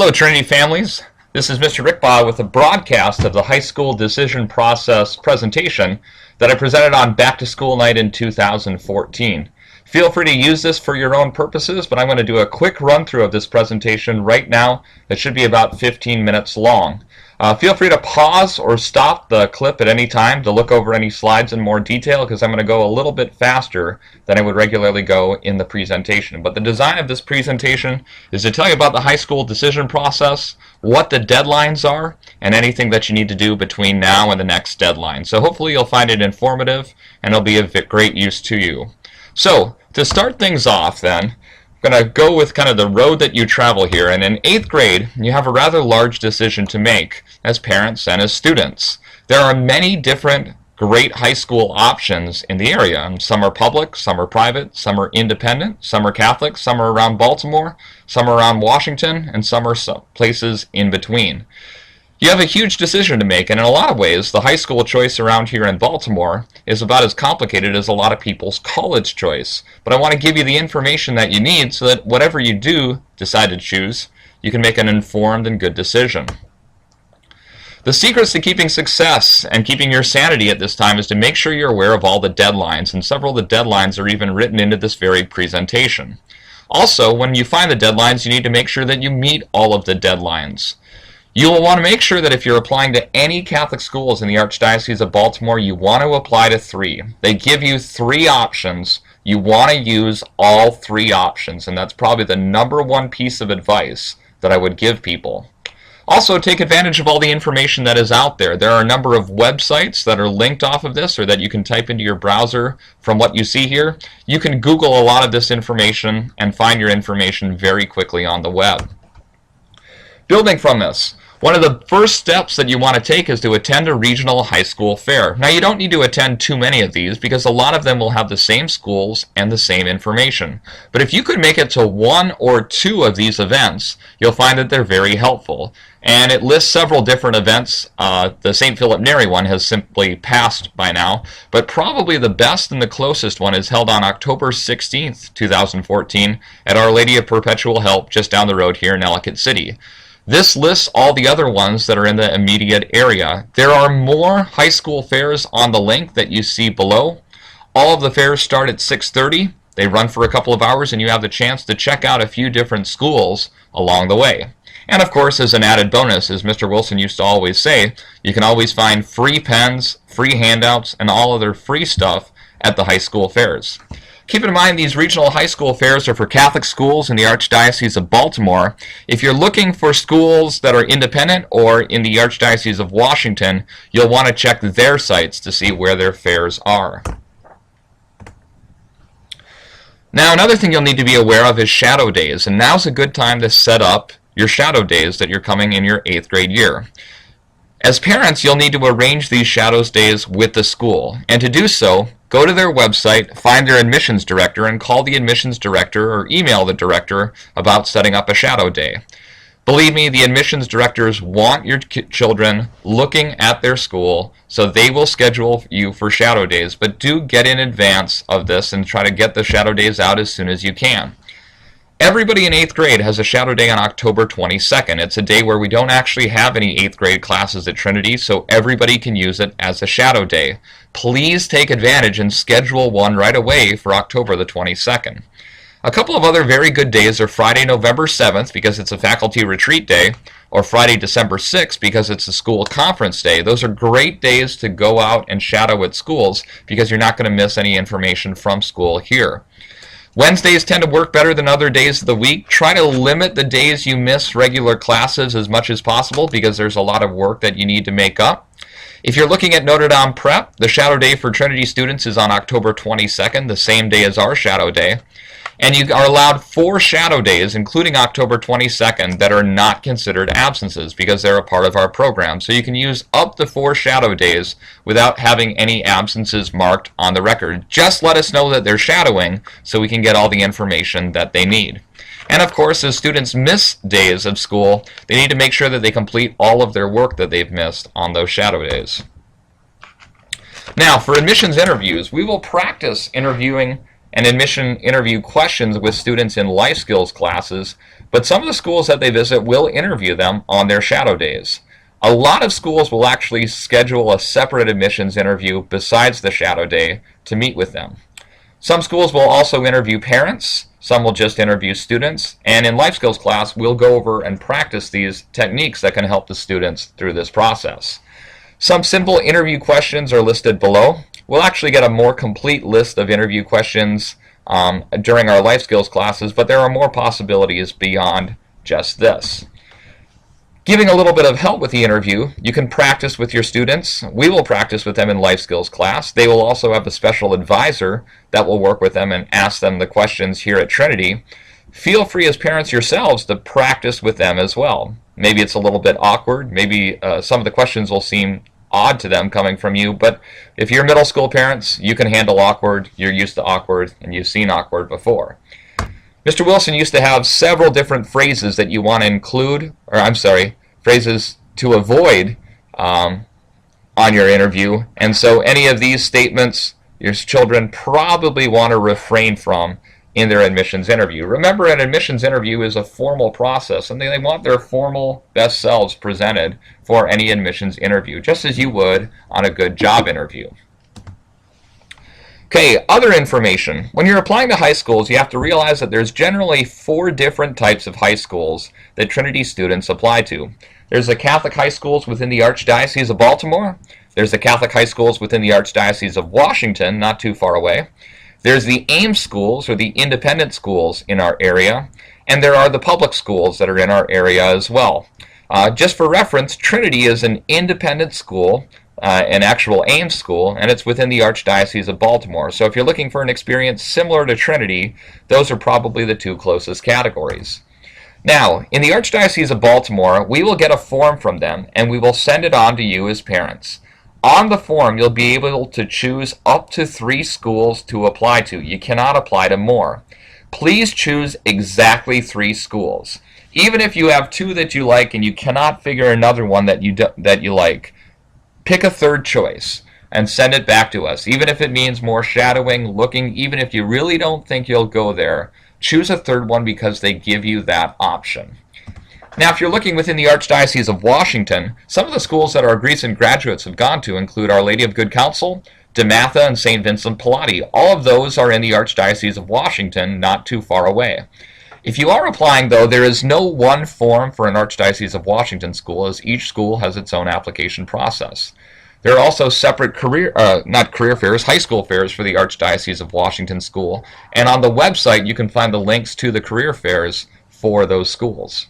Hello, Trinity families. This is Mr. Rickbaugh with a broadcast of the high school decision process presentation that I presented on Back to School Night in 2014. Feel free to use this for your own purposes, but I'm going to do a quick run through of this presentation right now that should be about 15 minutes long. Feel free to pause or stop the clip at any time to look over any slides in more detail, because I'm going to go a little bit faster than I would regularly go in the presentation. But the design of this presentation is to tell you about the high school decision process, what the deadlines are, and anything that you need to do between now and the next deadline. So hopefully you'll find it informative and it'll be of great use to you. So to start things off then, I'm going to go with kind of the road that you travel here. And in 8th grade, you have a rather large decision to make as parents and as students. There are many different great high school options in the area. And some are public, some are private, some are independent, some are Catholic, some are around Baltimore, some are around Washington, and some are places in between. You have a huge decision to make, and in a lot of ways, the high school choice around here in Baltimore is about as complicated as a lot of people's college choice. But I want to give you the information that you need so that whatever you do decide to choose, you can make an informed and good decision. The secrets to keeping success and keeping your sanity at this time is to make sure you're aware of all the deadlines, and several of the deadlines are even written into this very presentation. Also, when you find the deadlines, you need to make sure that you meet all of the deadlines. You will want to make sure that if you're applying to any Catholic schools in the Archdiocese of Baltimore, you want to apply to 3. They give you 3 options. You want to use all 3 options, and that's probably the #1 piece of advice that I would give people. Also, take advantage of all the information that is out there. There are a number of websites that are linked off of this, or that you can type into your browser from what you see here. You can Google a lot of this information and find your information very quickly on the web. Building from this, one of the first steps that you want to take is to attend a regional high school fair. Now, you don't need to attend too many of these because a lot of them will have the same schools and the same information. But if you could make it to 1 or 2 of these events, you'll find that they're very helpful. And it lists several different events. The St. Philip Neri one has simply passed by now, but probably the best and the closest one is held on October 16th, 2014 at Our Lady of Perpetual Help just down the road here in Ellicott City. This lists all the other ones that are in the immediate area. There are more high school fairs on the link that you see below. All of the fairs start at 6:30. They run for a couple of hours, and you have the chance to check out a few different schools along the way. And of course, as an added bonus, as Mr. Wilson used to always say, you can always find free pens, free handouts, and all other free stuff at the high school fairs. Keep in mind, these regional high school fairs are for Catholic schools in the Archdiocese of Baltimore. If you're looking for schools that are independent or in the Archdiocese of Washington, you'll want to check their sites to see where their fairs are. Now, another thing you'll need to be aware of is shadow days, and now's a good time to set up your shadow days that you're coming in your 8th grade year. As parents, you'll need to arrange these shadows days with the school, and to do so, go to their website, find their admissions director, and call the admissions director or email the director about setting up a shadow day. Believe me, the admissions directors want your children looking at their school, so they will schedule you for shadow days, but do get in advance of this and try to get the shadow days out as soon as you can. Everybody in 8th grade has a shadow day on October 22nd. It's a day where we don't actually have any 8th grade classes at Trinity, so everybody can use it as a shadow day. Please take advantage and schedule one right away for October the 22nd. A couple of other very good days are Friday, November 7th, because it's a faculty retreat day, or Friday, December 6th, because it's a school conference day. Those are great days to go out and shadow at schools, because you're not going to miss any information from school here. Wednesdays tend to work better than other days of the week. Try to limit the days you miss regular classes as much as possible, because there's a lot of work that you need to make up. If you're looking at Notre Dame Prep, the shadow day for Trinity students is on October 22nd, the same day as our shadow day. And you are allowed 4 shadow days, including October 22nd, that are not considered absences because they're a part of our program. So you can use up to 4 shadow days without having any absences marked on the record. Just let us know that they're shadowing so we can get all the information that they need. And of course, as students miss days of school, they need to make sure that they complete all of their work that they've missed on those shadow days. Now, for admissions interviews, we will practice interviewing and admission interview questions with students in life skills classes but some of the schools that they visit will interview them on their shadow days. A lot of schools will actually schedule a separate admissions interview besides the shadow day to meet with them. Some schools will also interview parents, some will just interview students, and in life skills class we'll go over and practice these techniques that can help the students through this process. Some simple interview questions are listed below. We'll actually get a more complete list of interview questions during our life skills classes, but there are more possibilities beyond just this. Giving a little bit of help with the interview, you can practice with your students. We will practice with them in life skills class. They will also have a special advisor that will work with them and ask them the questions here at Trinity. Feel free as parents yourselves to practice with them as well. Maybe it's a little bit awkward. Maybe some of the questions will seem odd to them coming from you, but if you're middle school parents, you can handle awkward. You're used to awkward, and you've seen awkward before. Mr. Wilson used to have several different phrases that you want to include, phrases to avoid on your interview, and so any of these statements your children probably want to refrain from in their admissions interview. Remember, an admissions interview is a formal process, and they want their formal best selves presented for any admissions interview, just as you would on a good job interview. Okay, other information. When you're applying to high schools, you have to realize that there's generally 4 different types of high schools that Trinity students apply to. There's the Catholic high schools within the Archdiocese of Baltimore. There's the Catholic high schools within the Archdiocese of Washington, not too far away. There's the Ames schools, or the independent schools in our area. And there are the public schools that are in our area as well. Just for reference, Trinity is an independent school, an actual Ames school, and it's within the Archdiocese of Baltimore. So if you're looking for an experience similar to Trinity, those are probably the 2 closest categories. Now, in the Archdiocese of Baltimore, we will get a form from them, and we will send it on to you as parents. On the form, you'll be able to choose up to 3 schools to apply to. You cannot apply to more. Please choose exactly 3 schools. Even if you have 2 that you like and you cannot figure another one that you like, pick a 3rd choice and send it back to us. Even if it means more shadowing, looking, even if you really don't think you'll go there, choose a 3rd one because they give you that option. Now, if you're looking within the Archdiocese of Washington, some of the schools that our recent graduates have gone to include Our Lady of Good Counsel, DeMatha, and St. Vincent Pallotti. All of those are in the Archdiocese of Washington, not too far away. If you are applying, though, there is no one form for an Archdiocese of Washington school, as each school has its own application process. There are also separate high school fairs for the Archdiocese of Washington school, and on the website you can find the links to the career fairs for those schools.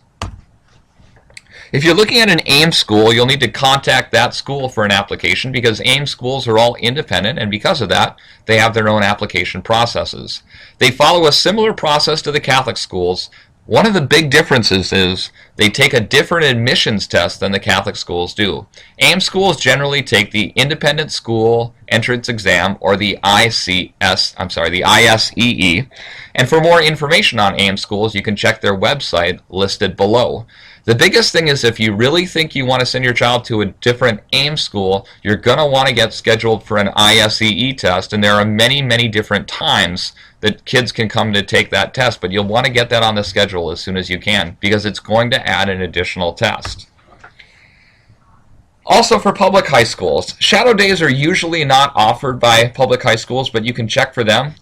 If you're looking at an Ames school, you'll need to contact that school for an application because Ames schools are all independent, and because of that, they have their own application processes. They follow a similar process to the Catholic schools. One of the big differences is they take a different admissions test than the Catholic schools do. Ames schools generally take the Independent School Entrance Exam, or the ISEE. And for more information on Ames schools, you can check their website listed below. The biggest thing is if you really think you want to send your child to a different Ames school, you're going to want to get scheduled for an ISEE test, and there are many, many different times that kids can come to take that test, but you'll want to get that on the schedule as soon as you can because it's going to add an additional test. Also, for public high schools, shadow days are usually not offered by public high schools, but you can check for them.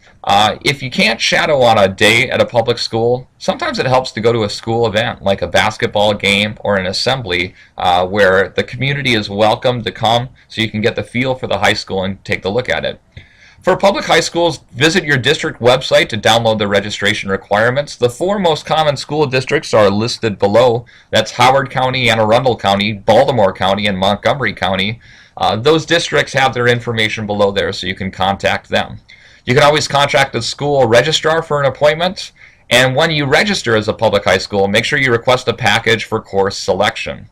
If you can't shadow on a day at a public school, sometimes it helps to go to a school event like a basketball game or an assembly where the community is welcome to come so you can get the feel for the high school and take a look at it. For public high schools, visit your district website to download the registration requirements. The 4 most common school districts are listed below. That's Howard County, Anne Arundel County, Baltimore County, and Montgomery County. Those districts have their information below there so you can contact them. You can always contact the school registrar for an appointment, and when you register as a public high school, make sure you request a package for course selection.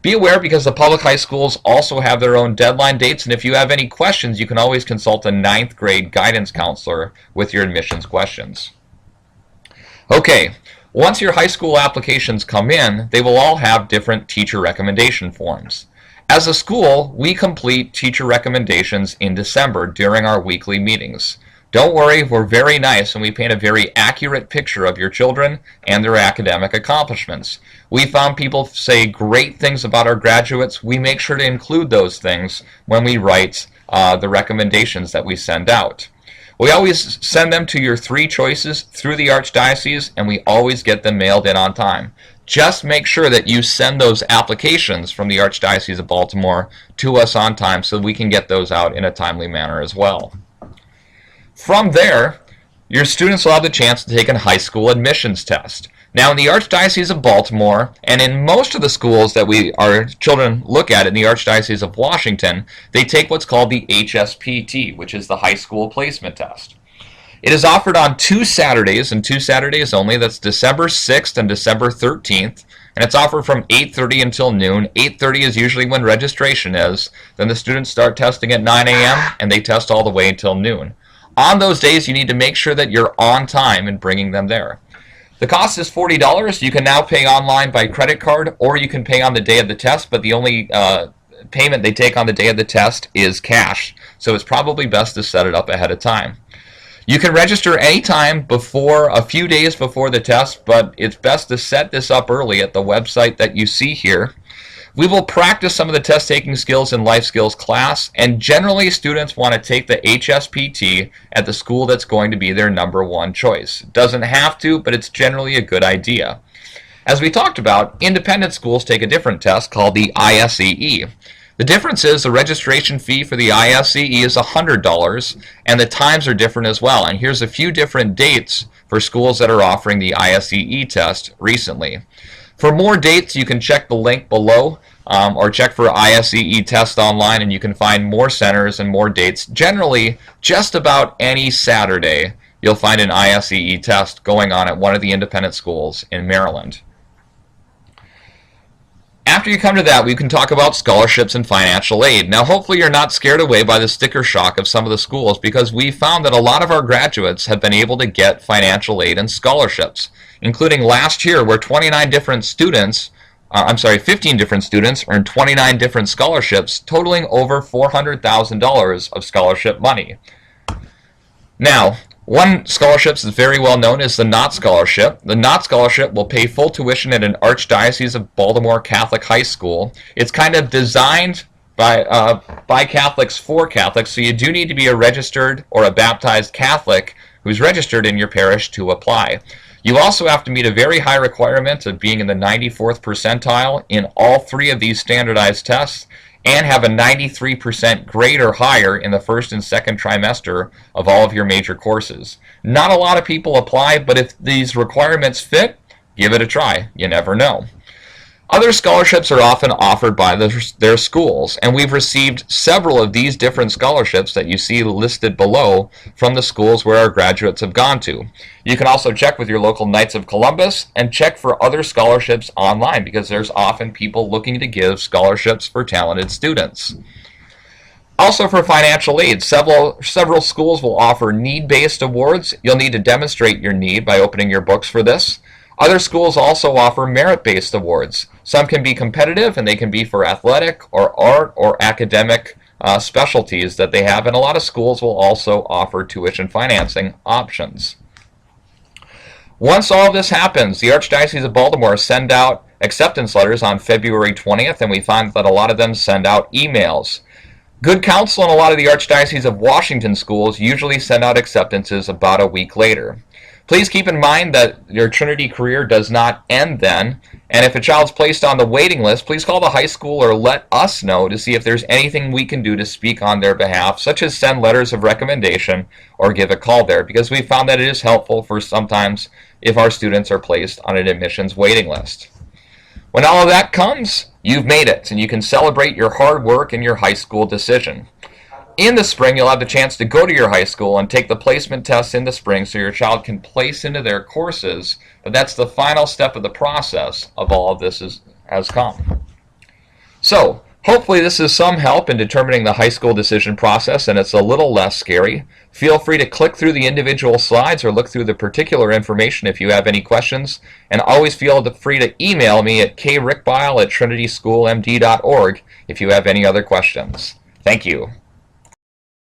Be aware because the public high schools also have their own deadline dates, and if you have any questions, you can always consult a 9th grade guidance counselor with your admissions questions. Okay, once your high school applications come in, they will all have different teacher recommendation forms. As a school, we complete teacher recommendations in December during our weekly meetings. Don't worry, we're very nice and we paint a very accurate picture of your children and their academic accomplishments. We found people say great things about our graduates. We make sure to include those things when we write the recommendations that we send out. We always send them to your 3 choices through the Archdiocese, and we always get them mailed in on time. Just make sure that you send those applications from the Archdiocese of Baltimore to us on time so we can get those out in a timely manner as well. From there, your students will have the chance to take a high school admissions test. Now, in the Archdiocese of Baltimore, and in most of the schools that our children look at in the Archdiocese of Washington, they take what's called the HSPT, which is the High School Placement Test. It is offered on 2 Saturdays, and 2 Saturdays only. That's December 6th and December 13th. And it's offered from 8:30 until noon. 8:30 is usually when registration is. Then the students start testing at 9 a.m. and they test all the way until noon. On those days, you need to make sure that you're on time in bringing them there. The cost is $40. You can now pay online by credit card, or you can pay on the day of the test, but the only payment they take on the day of the test is cash. So it's probably best to set it up ahead of time. You can register anytime before, a few days before the test, but it's best to set this up early at the website that you see here. We will practice some of the test-taking skills in life skills class, and generally students want to take the HSPT at the school that's going to be their number 1 choice. It doesn't have to, but it's generally a good idea. As we talked about, independent schools take a different test called the ISEE. The difference is the registration fee for the ISEE is $100, and the times are different as well. And here's a few different dates for schools that are offering the ISEE test recently. For more dates, you can check the link below, or check for ISEE test online, and you can find more centers and more dates. Generally, just about any Saturday, you'll find an ISEE test going on at one of the independent schools in Maryland. After you come to that, we can talk about scholarships and financial aid. Now, hopefully you're not scared away by the sticker shock of some of the schools, because we found that a lot of our graduates have been able to get financial aid and scholarships, including last year where 15 different students earned 29 different scholarships, totaling over $400,000 of scholarship money. Now, one scholarship is very well known as the Knott Scholarship. The Knott Scholarship will pay full tuition at an Archdiocese of Baltimore Catholic high school. It's kind of designed by Catholics for Catholics, so you do need to be a registered or a baptized Catholic who's registered in your parish to apply. You also have to meet a very high requirement of being in the 94th percentile in all 3 of these standardized tests, and have a 93% grade or higher in the first and second trimester of all of your major courses. Not a lot of people apply, but if these requirements fit, give it a try. You never know. Other scholarships are often offered by their schools, and we've received several of these different scholarships that you see listed below from the schools where our graduates have gone to. You can also check with your local Knights of Columbus and check for other scholarships online, because there's often people looking to give scholarships for talented students. Also, for financial aid, several schools will offer need-based awards. You'll need to demonstrate your need by opening your books for this. Other schools also offer merit-based awards. Some can be competitive, and they can be for athletic or art or academic specialties that they have, and a lot of schools will also offer tuition financing options. Once all of this happens, the Archdiocese of Baltimore send out acceptance letters on February 20th, and we find that a lot of them send out emails. Good Counsel and a lot of the Archdiocese of Washington schools usually send out acceptances about a week later. Please keep in mind that your Trinity career does not end then, and if a child's placed on the waiting list, please call the high school or let us know to see if there's anything we can do to speak on their behalf, such as send letters of recommendation or give a call there, because we found that it is helpful for sometimes if our students are placed on an admissions waiting list. When all of that comes, you've made it, and you can celebrate your hard work and your high school decision. In the spring, you'll have the chance to go to your high school and take the placement tests in the spring so your child can place into their courses, but that's the final step of the process of all of this has come. So, hopefully this is some help in determining the high school decision process, and it's a little less scary. Feel free to click through the individual slides or look through the particular information if you have any questions, and always feel free to email me at krickbile@trinityschoolmd.org if you have any other questions. Thank you.